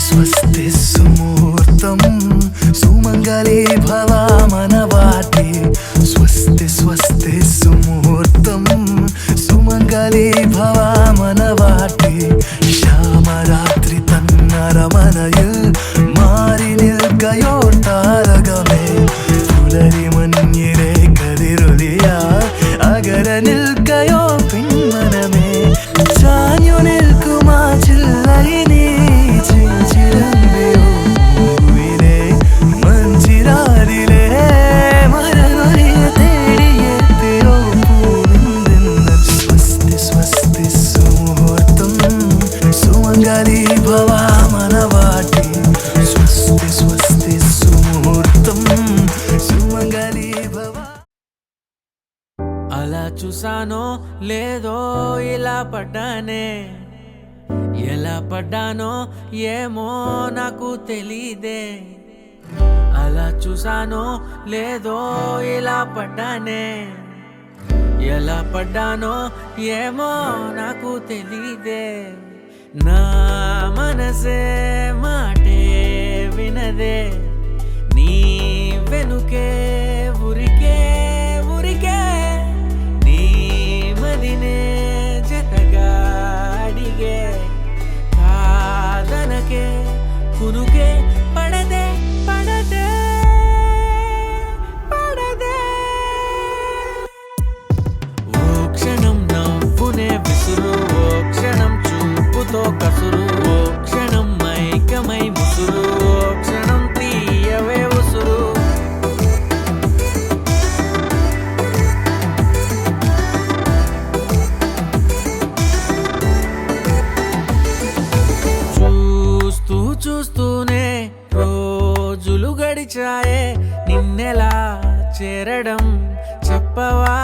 स्वस्ति सुमुहूर्तं सुमंगले भव मनवाटे स्वस्ति स्वस्ति सुमुहूर्तं सुमंगले भव मनवाटे श्यामरात्रि तन्नरमनयिल मारि निल्कयो तारकमे पुलरि मन्यिरे कदिरुलिया अगर निल्कयो पिन्मनमे चान्यो निल्कुमा चिल्लयिनी అలా చూసానో లేదో ఇలా పడ్డానే ఎలా పడ్డానో ఏమో నాకు తెలీదే అలా చూసానో లేదో ఇలా పడ్డానే ఎలా పడ్డానో ఏమో నాకు తెలీదే నా మనసే మాటే వినదే నీ వెనుకే ఉరికే ఉరికే నీ మదినే జతగా అడిగే కాదనకే కునుకే పడదే పడదే పడదే ఓ క్షణం నవ్వునే విసురు ఓ క్షణం చూపుతో కసురు ఓ క్షణం మైకమై ముసురు ఓ క్షణం తీయవే ఉసురు చూస్తూ చూస్తూనే రోజులు గడిచాయే నిన్నెలా చేరడం చెప్పవా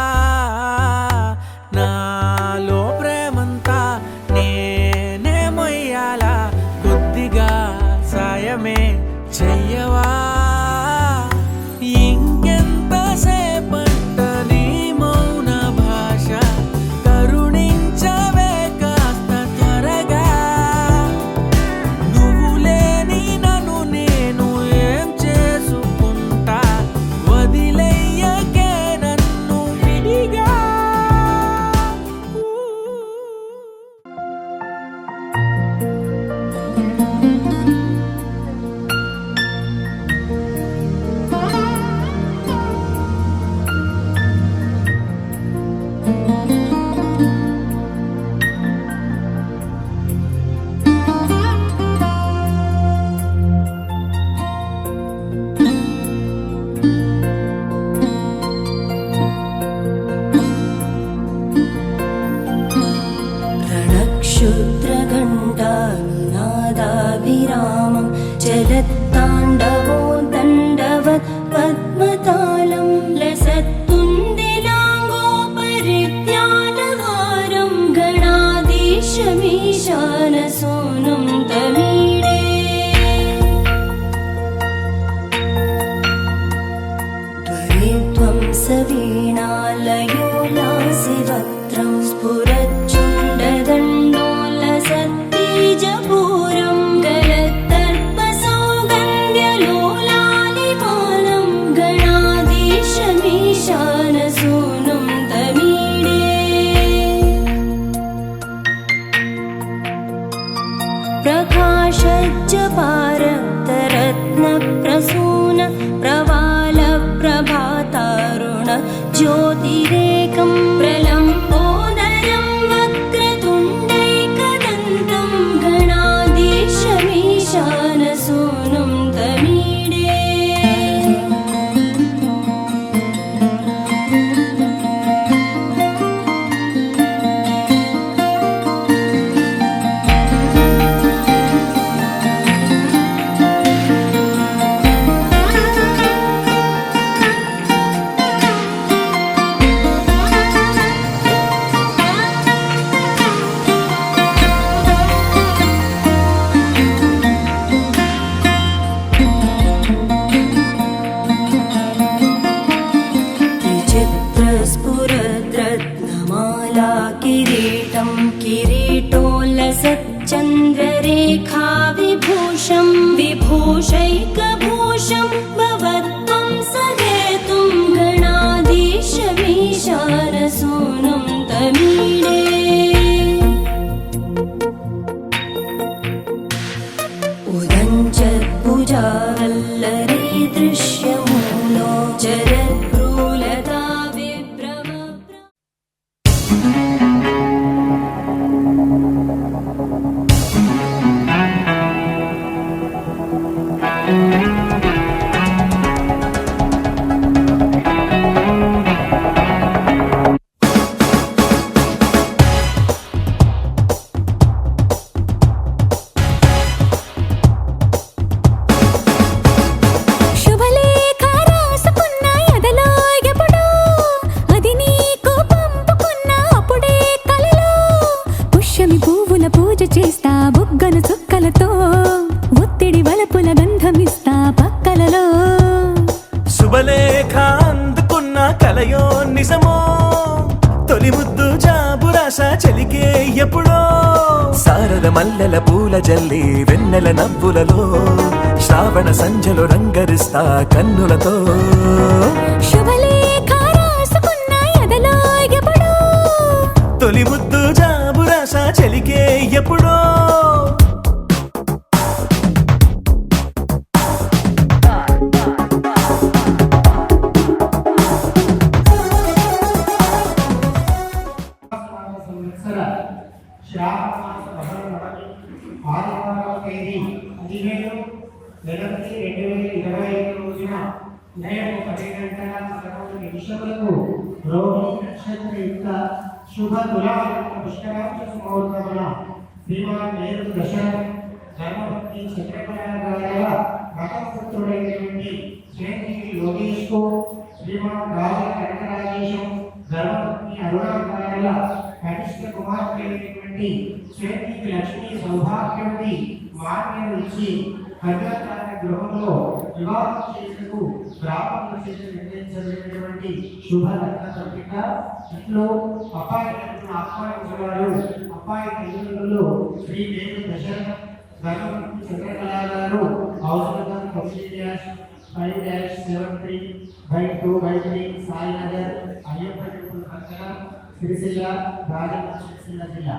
నాలో ప్రేమంతా నేనే మొయ్యాలా కొద్దిగా సాయమే చెయ్యవా ఇంకెంతసేపంట నీ మౌన భాష కరుణించవే కాస్త త్వరగా నువ్వు లేని నన్ను నేను ఏం చేసుకుంటా వదిలేయకే నన్ను విడిగా प्रकाशज्जपारक्तरत्नप्रसून प्रवालप्रभातारुण ज्योतिरेकं प्रलम्बोदरं वक्रतुण्डैकदन्तं गणाधीशमीशानसूनुं तमीडे। विचित्रस्फुरद्रत्नमाला किरीटं किरीटोल्लसच्चन्द्ररेखा विभूषं विभूषैकभूषं भवत्वं सहेतुं गणाधीशमीशानसूनुं तमीडे। उदञ्चत्भुजावल्लरी दृश्यमूलो जरद्भ्रूलता विभ्रम। శుభలేఖ రాసుకున్న ఎదలో ఎప్పుడో అది నీకు పంపుకున్న అప్పుడే కలలో పుష్యమి పువ్వుల పూజ చేస్తా బుగ్గను చుక్కలతో ఒత్తిడి వలపుల గంధమిస్తా పక్కలలో శుభలేఖ అందుకున్న కలయో నిజమో తొలి ముద్దు జాబు రాస చెలికే ఎప్పుడో శారద మల్లెల పూల జల్లి వెన్నెల నవ్వులలో శ్రావణ సంధ్యలో రంగరిస్తా కన్నులతో శుభలేఖ రాసుకున్న ఎదలో ఎప్పుడో తొలి ముద్దు జాబు రాస చెలికే ఎప్పుడో సంవత్సర శ్రావణ మాస ఆదివారం తేదీ 17/8/2025 రోజున ఉదయం 10 గంటల 11 నిమిషములకు రోహిణి నక్షత్ర యుక్త శుభ తులాలగ్న పుష్కరాంశ ముహూర్తమున శ్రీమాన్ నేరు దశరథ ధర్మపత్ని చక్రకళాగారుల రథపుత్రుడైనటువంటి శ్రీనిధి యోగేష్కు శ్రీమాన్ రాజ కనకరాజేశం ధర్మపత్ని అరుణాగారుల కనిష్ట కుమార్తెలైనటువంటి శ్రీనిధి లక్ష్మీ సౌభాగ్యవతి మాన్యను ఇచ్చి కన్యాదాన గృహంలో వివాహం చేసేందుకు గ్రామంలో చేసి నిర్ణయించబడినటువంటి శుభ లగ్న పత్రిక. ఇంట్లో అబ్బాయిలను ఆహ్వానించేవారు అబ్బాయి తల్లిదండ్రులు శ్రీ నేరు దశరథ ధర్మపత్ని చంద్రకళాగారు అవసరం 9-5-73/2/3 సాయినగర్ అయ్యప్ప టెంపుల్ పక్కన సిరిసిల్ల రాజన్న సిరిసిల్ల జిల్లా.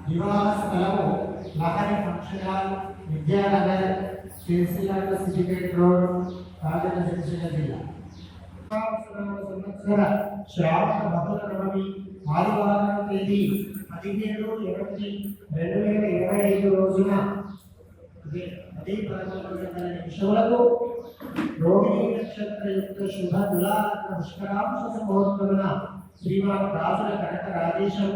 వివాహ స్థలము Lahari function hall Vidyanagar Sircilla Siddipet road Rajanna Sircilla జిల్లా. సంవత్సర శ్రావణ బహుళ నవమి ఆదివారం తేదీ 17/8/2025 రోజున 10:11 నిమిషములకు రోహిణి నక్షత్ర యుక్త శుభ తులాలగ్న పుష్కరాంశ ముహూర్తమున శ్రీమాన్ రాజుల కనక రాజేశం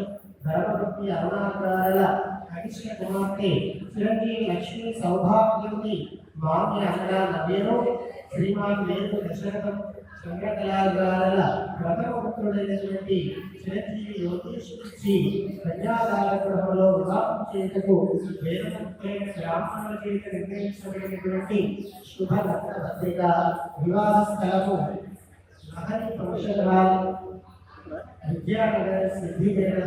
ధర్మపత్ని అరుణాగారుల కనిష్ట కుమార్తె చిరంజీవి లక్ష్మీ సౌభాగ్యవతి మాన్య అనగా నవ్యను శ్రీమాన్ నేరు దశరథం చంద్రకళాగారుల రథపుత్రుడైనటువంటి చిరంజీవి యోగేశ్వరి కన్యాదాన గృహంలో వివాహం చేతకు వేదముక్తైన బ్రాహ్మణుల చేత నిర్ణయించబడినటువంటి శుభ లగ్న పత్రిక. వివాహ స్థలము లహరి ఫంక్షన్ హాల్ విద్యానగర్ సిద్దిపేట.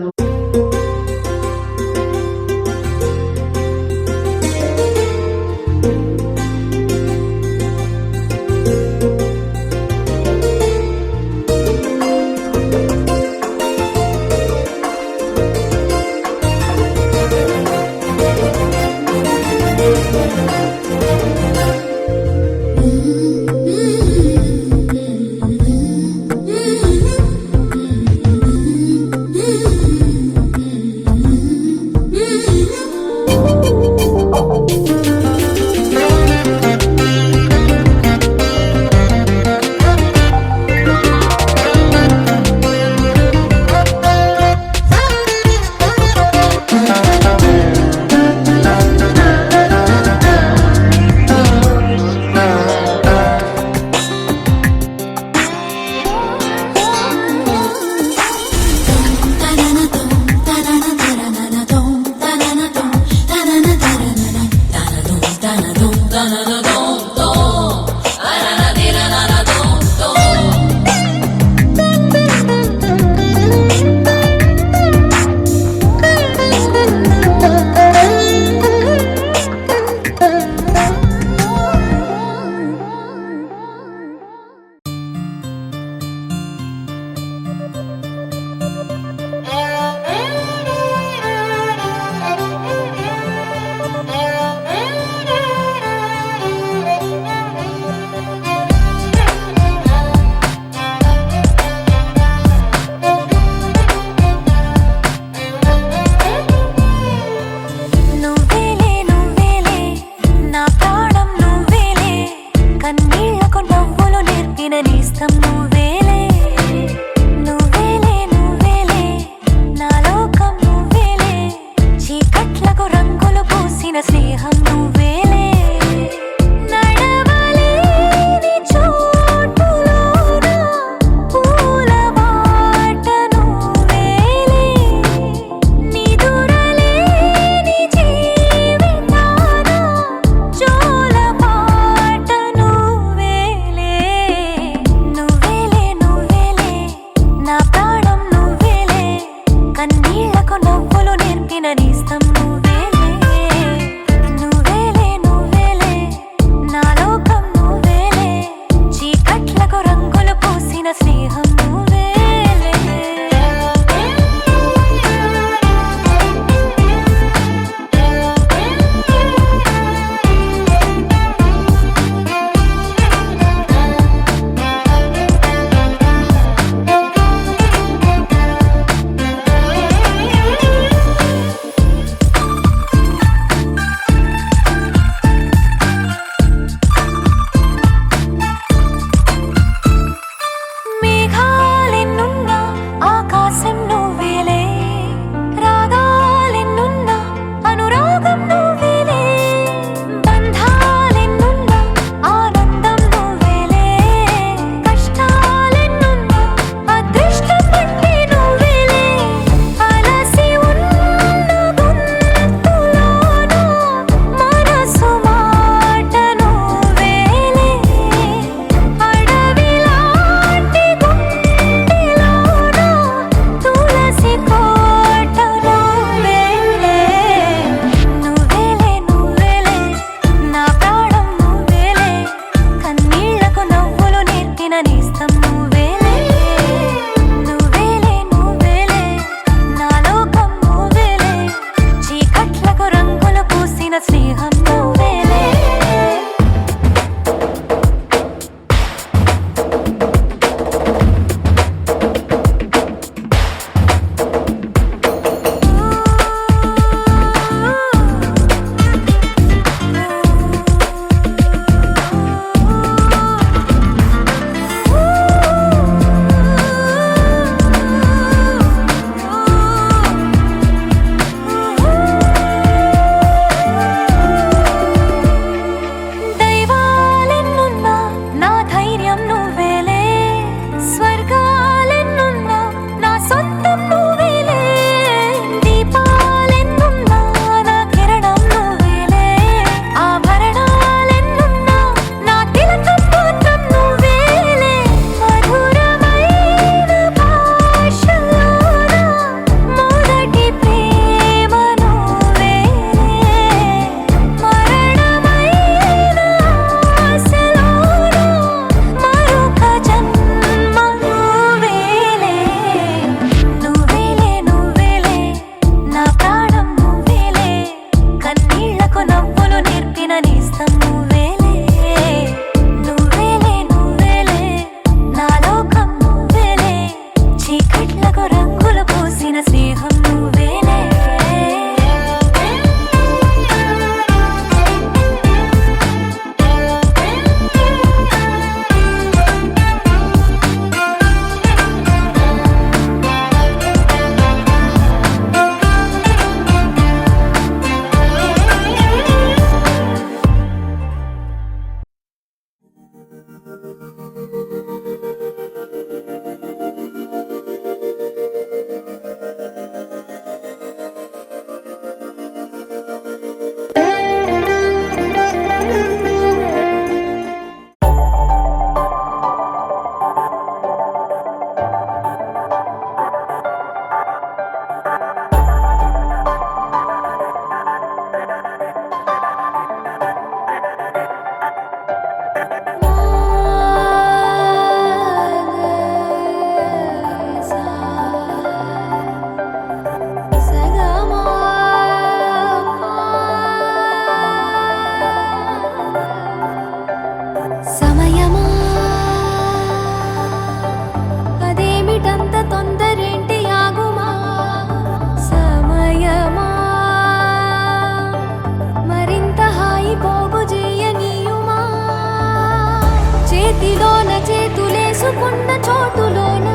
కలుసుకున్న చోటులోన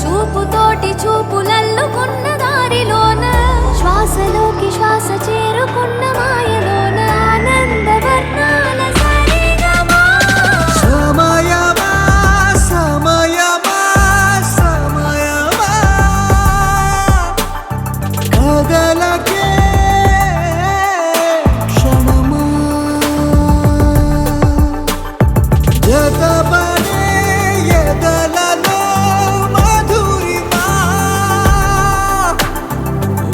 చూపుతోటి చూపులల్లుకున్న దారిలోన శ్వాసలోకి శ్వాస చేరుకున్న మాయలోన ఆనందవర్ణాల సరిగమా సమయమా సమయమా సమయమా కదలకే క్షణమా జతపడే ఎదలలో మధురిమా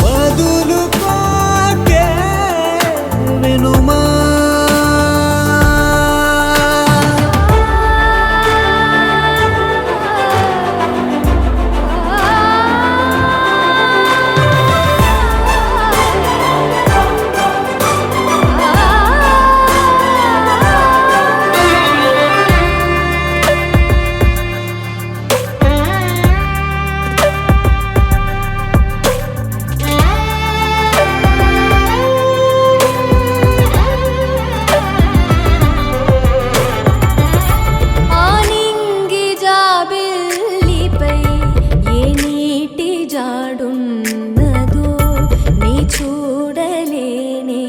వదులుకోకే వినుమా ఆనింగి జాబిల్లిపై ఏ నీటి జాడున్నదో నీ చూడలేనే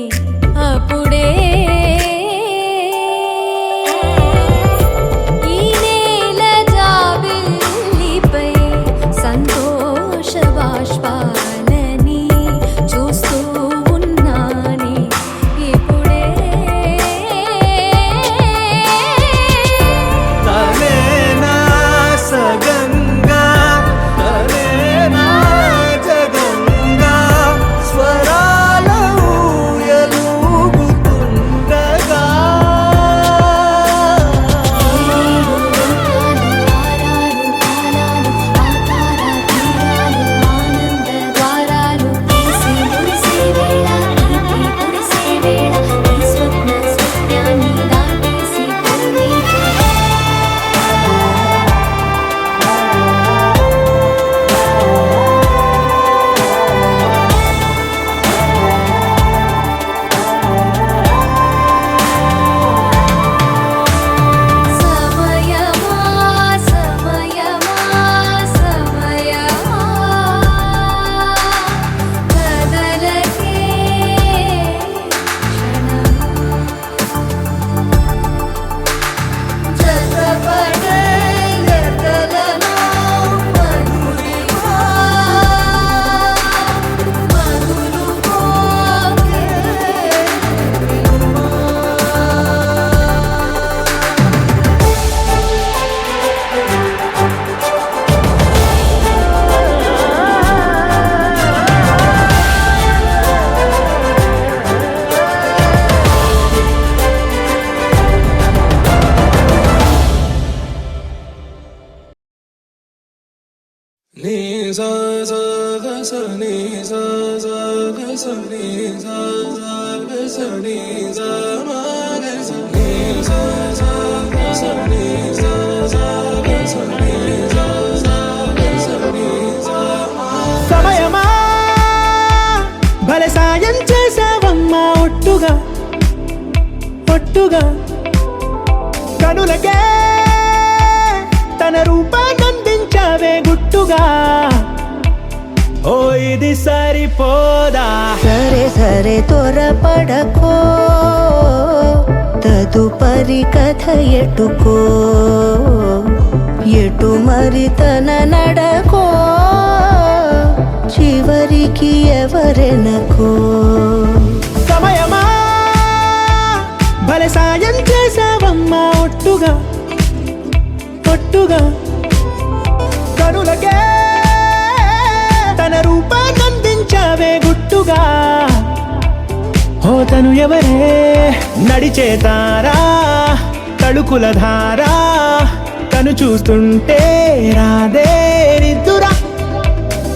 అప్పుడే ఈ నేల జాబిల్లిపై సంతోష బాష్పాలని చూస్తూ ఉన్నానే ఇప్పుడే తనేనా సగంగా తనేనా జగంగా స్వరాల ఊయలూగుతుండగా సమయమా సమయమా సమయమా కదలకే జతపడే ఎదలలో Madhurima మధులుకోకే ni sa sa ga sa ni sa sa ga sa ni sa sa ga sa ni sa ma ga sa ni sa sa ga sa ni sa sa ga sa ni sa sa ga sa ni sa ma సమయమా భలే సాయం చేసావమ్మా ఒట్టుగా ఒట్టుగా కనులకే తన రూపాన్నందించావే గుట్టుగా ఓ ఇది సరిపోదా సరే సరే త్వరపడకో తదుపరి కథ ఎటుకో ఎటు మరి తన నడకో చివరికి ఎవరెనకో సమయమా భలే సాయం చేసావమ్మా ఒట్టుగా ఒట్టుగా కనులకే తన రూపాన్నందించావే గుట్టుగా ఓ తను ఎవరే నడిచే తారా తళుకుల ధారా తను చూస్తుంటే రాదే నిద్దురా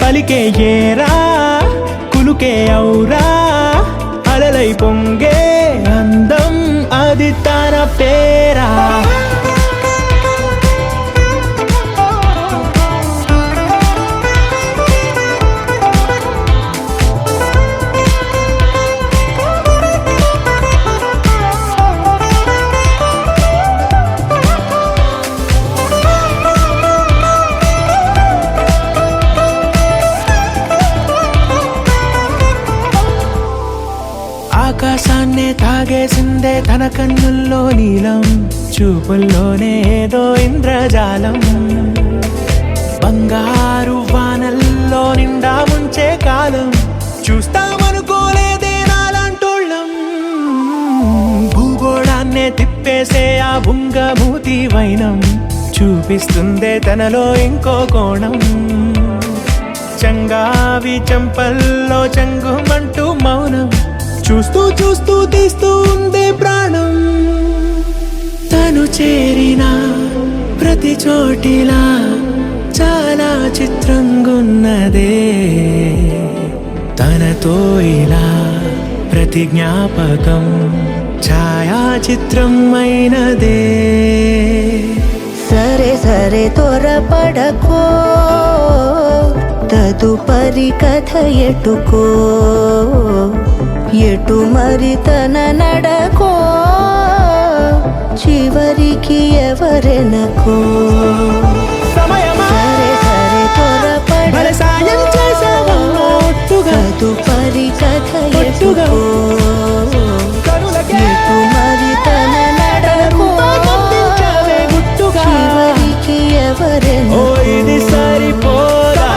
పలికే ఏరా కులుకే ఔరా అలలై పొంగే అందం అది తన పేరా తాగేసిందే తన కన్నుల్లో నీలం, చూపుల్లోనే ఏదో ఇంద్రజాలం. బంగారు వానల్లో నిండా ముంచే కాలం, చూస్తామనుకోలేదే నాలాంటోళ్ళం. భూగోళాన్నే తిప్పేసే ఆ బుంగమూతి వైనం, చూపిస్తుందే తనలో ఇంకో కోణం. చంగావి చంపల్లో చంగుమంటూ మౌనం, చూస్తూ చూస్తూ తీస్తూ ఉందే ప్రాణం. తను చేరిన ప్రతి చోటిలా చాలా చిత్రంగున్నదే, తనతో ఇలా ప్రతి జ్ఞాపకం ఛాయాచిత్రం అయినదే. సరే సరే త్వరపడకో, తదుపరి కథ ఎటుకో, ఎటు మరి తన నడకో, చివరికి ఎవరెనకో. సమయమా సరే సరే భలే సాయం చేసావమ్మా ఒట్టుగా, తదుపరి కథ ఒట్టుగా. ఎటుకో, కనులకే ఎటు మరి తన నడకో, అందించావే గుట్టుగా. చివరికి ఓ ఎవరెనకో. ఇది సరిపోదా.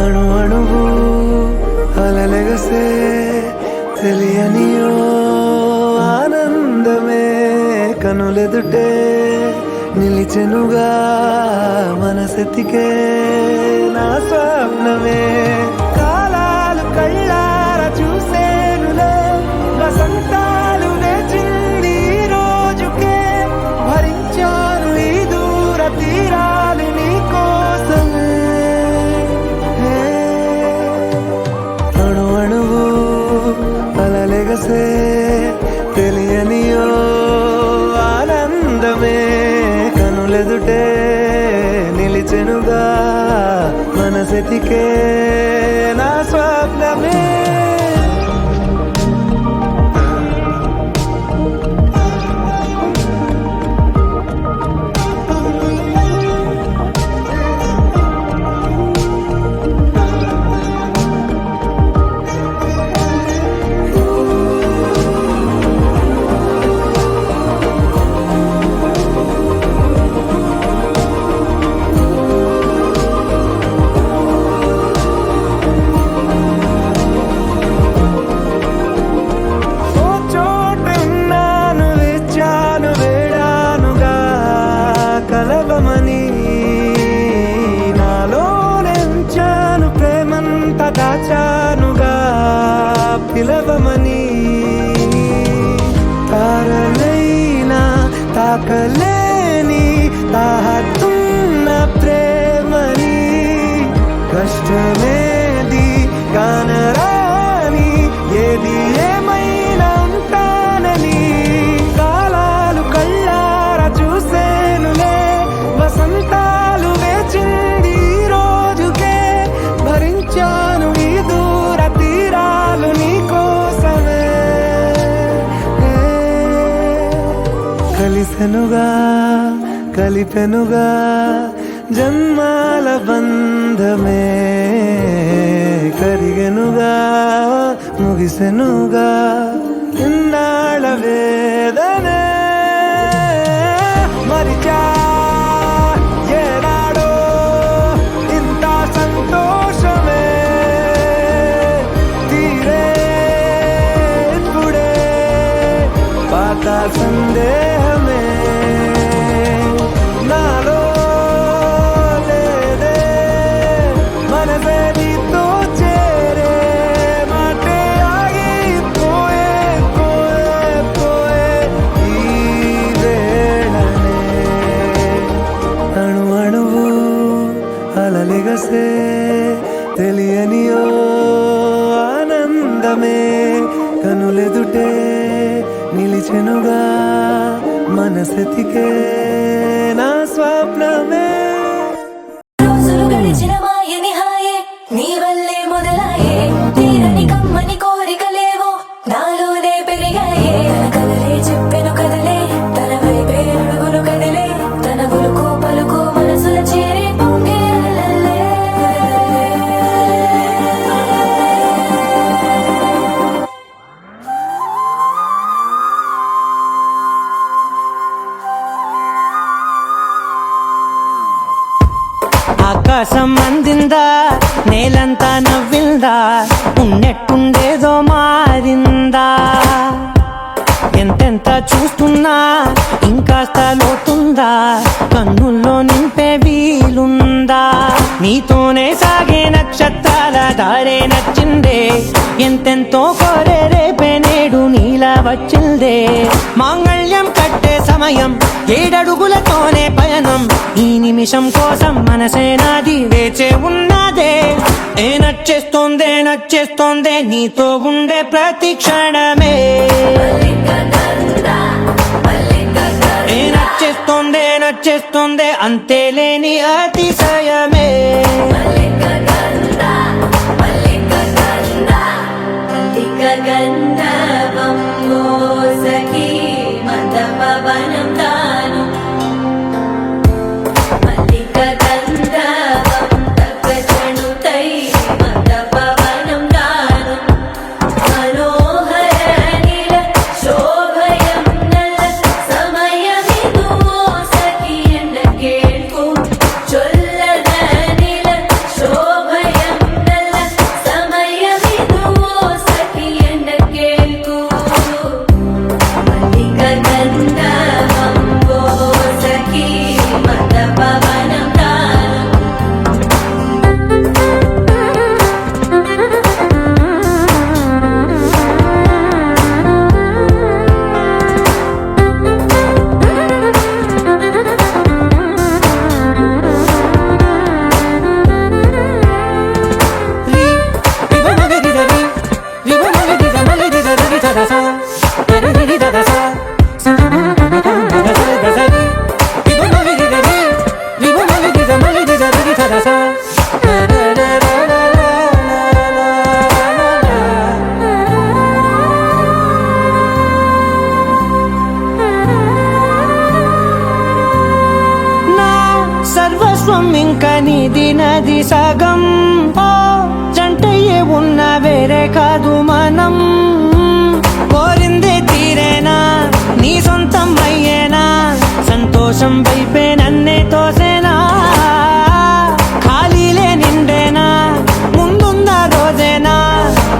అణు అణువు అలలెగసే తెలియనియో ఆనందమే, కనులెదుటే నిలిచెనుగా మనసెతికే నా స్వప్నమే. కాలాలు కళ్ళార చూసేనులే, వసంతాలు వేచింది ఈ రోజుకే, భరించాను ఈ దూర తీరాలు నీ కోసమే. అణు అణువు అలలెగసే తెలియనియో ఆనందమే, కనులెదుటే నిలిచెనుగా మనసెతికే నా స్వప్నమే. ఓ చోటున్నాను వేచాను వేడానుగా కలవమని, నాలో నెంచాను ప్రేమంత దాచానుగా పిలవమని. తారలైనా తాకలేని తాహతున్న ప్రేమని, కష్టమేది కానరాని ఏది ఏమైనా ఉంటానని. కాలాలు కళ్ళార చూసేనులే, వసంతాలు వేచింది ఈ రోజుకే, భరించాను ఈ దూర తీరాలు నీ కోసమే. కలిసెనుగా కలిపెనుగా జన్మాల బంధమే, కరిగెనుగా ముగిసెనుగా ఇన్నాళ్ళ వేదనే. మరిచా ఏనాడో ఇంత సంతోషమే, తీరే ఇప్పుడే పాత సందేహమే. నాలో లేదే మనసే నీతో చేరే, మాటే ఆగిపోయే పోయే పోయే ఈ వేళనే. అణు అణువు అలలెగసే తెలియనియో ఆనందమే, కనులెదుటే నిలిచెనుగా మనసెతికే నా స్వప్నమే. రోజులు గడిచిన మాయని హాయే, నీ నేలంతా నవ్విందా, ఉన్నట్టుండేదో మారిందా? ఎంతెంత చూస్తున్నా ఇంకాస్త లోతుందా, కన్నుల్లో నింపే వీలుందా? నీతోనే సాగే నక్షత్రాల దారే నచ్చిందే, ఎంతెంతో కోరే రేపే నేడు నీలా వచ్చిందే. మాంగళ్యం కట్టే సమయం 7 అడుగులతోనే పయనం, ఈ నిమిషం కోసం మనసే నాది వేచే ఉన్నదే. నచ్చేస్తోందే నచ్చేస్తోందే నీతో ఉండే ప్రతి క్షణమే. నచ్చేస్తోందే నచ్చేస్తోందే అంతేలేని అతిశయమే. గంధర్వం ఓ సఖీ మందపవనం తాను, మల్లిక గంధర్వం తగ్గజనుతై మందపవనం తాను. మనోహర నీల శోభయం నల్ల సమయమిదు ఓ సఖీ ఎన్న కేಳ್కు. చొల్లద నీల శోభయం నల్ల సమయమిదు ఓ సఖీ ఎన్న కేಳ್కు. మల్లిక గంధర్వం ఓ సఖీ మందపవనం తాను. నా సర్వస్వం ఇంక నీది నది సగం, ఓ జంటయ్యే ఉన్న వేరే కాదు మనం. కోరిందే తీరేనా నీ సొంతం అయ్యేనా, సంతోషం వైపే నన్నే తోసేనా. ఖాళీలే నిండేనా ముందుందా రోజేనా,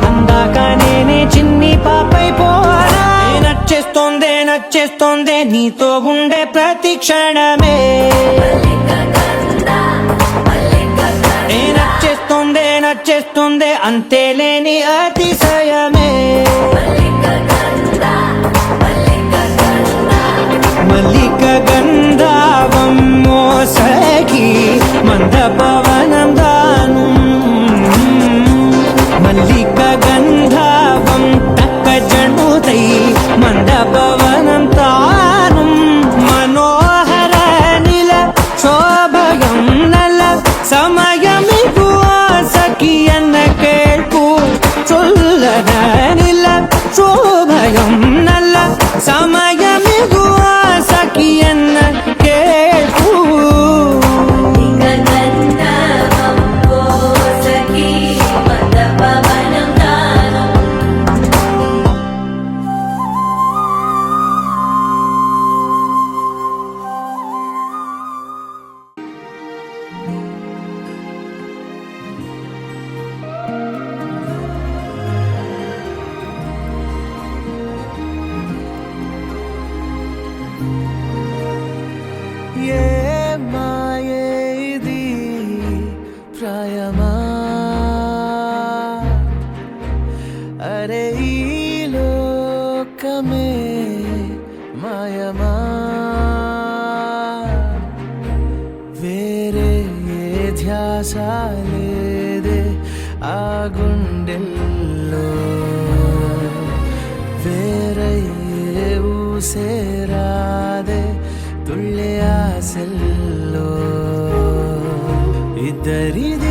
అందాక నేనే చిన్ని పాపై పోనా. నచ్చేస్తోందే నచ్చేస్తోందే నీతో ఉండే ప్రతి క్షణమే. నచ్చేస్తోందే నచ్చేస్తోందే అంతేలేని అతిశయమే. మల్లిక గంధర్వం ఓ సఖీ మందపవనం దాను, మల్లిక గంధర్వం తక్కజనుతై మందపవనం తాను. మనోహర నీల శోభయం నల్ల సమయమిదు ఓ సఖీ ఎన్న కేಳ್కు. చొల్లద నీల శోభయం నల్ల సమయమిదు ఓ సఖీ ఎన్న కేಳ್కు. గంధర్వం ఓ సఖీ మందపవనం తాను. ఏ మాయే ఇది ప్రాయమా, అరే ఈ లోకమే మాయమా. వేరే ఏ ధ్యాస లేదే ఆ గుండెల్లో, వేరే ఏ ఊసేరాదే తుళ్ళే ఆశల్లో. ఇద్దరిది